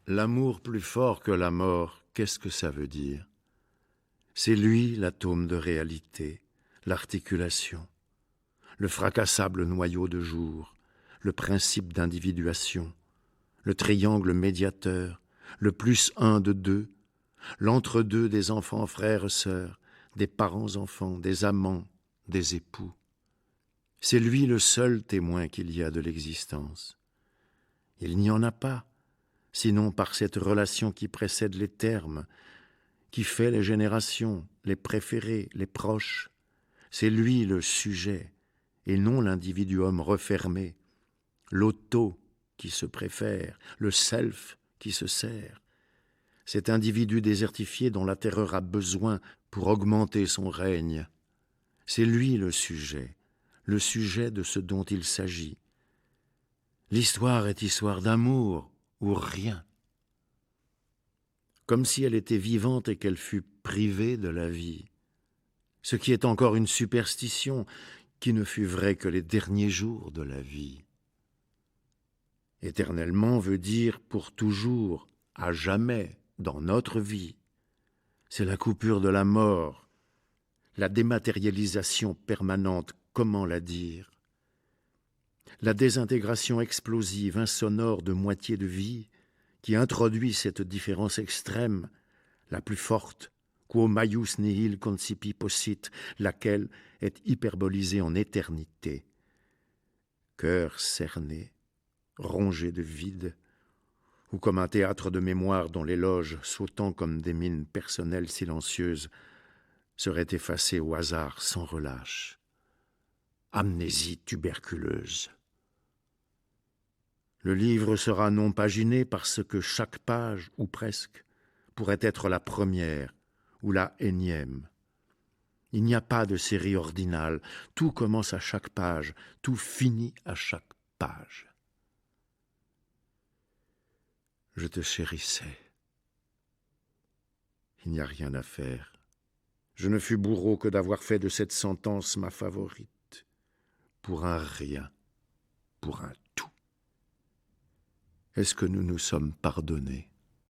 L'amour plus fort que la mort, qu'est-ce que ça veut dire? C'est lui l'atome de réalité, l'articulation, le fracassable noyau de jour, le principe d'individuation, le triangle médiateur, le plus un de deux, l'entre-deux des enfants frères-sœurs, des parents-enfants, des amants, des époux. C'est lui le seul témoin qu'il y a de l'existence. Il n'y en a pas, sinon par cette relation qui précède les termes, qui fait les générations, les préférés, les proches. C'est lui le sujet, et non l'individuum refermé, l'auto qui se préfère, le self qui se sert. Cet individu désertifié dont la terreur a besoin pour augmenter son règne. C'est lui le sujet de ce dont il s'agit. L'histoire est histoire d'amour ou rien. Comme si elle était vivante et qu'elle fût privée de la vie. Ce qui est encore une superstition qui ne fut vraie que les derniers jours de la vie. Éternellement veut dire pour toujours, à jamais, dans notre vie. C'est la coupure de la mort, la dématérialisation permanente, comment la dire? La désintégration explosive, insonore de moitié de vie, qui introduit cette différence extrême, la plus forte, quo maius nihil concipi possit, laquelle est hyperbolisée en éternité. Cœur cerné, rongé de vide, ou comme un théâtre de mémoire dont les loges, sautant comme des mines personnelles silencieuses, seraient effacées au hasard sans relâche. Amnésie tuberculeuse. Le livre sera non paginé parce que chaque page, ou presque, pourrait être la première ou la énième. Il n'y a pas de série ordinale, tout commence à chaque page, tout finit à chaque page. Je te chérissais. Il n'y a rien à faire. Je ne fus bourreau que d'avoir fait de cette sentence ma favorite. Pour un rien, pour un tout. Est-ce que nous nous sommes pardonnés ?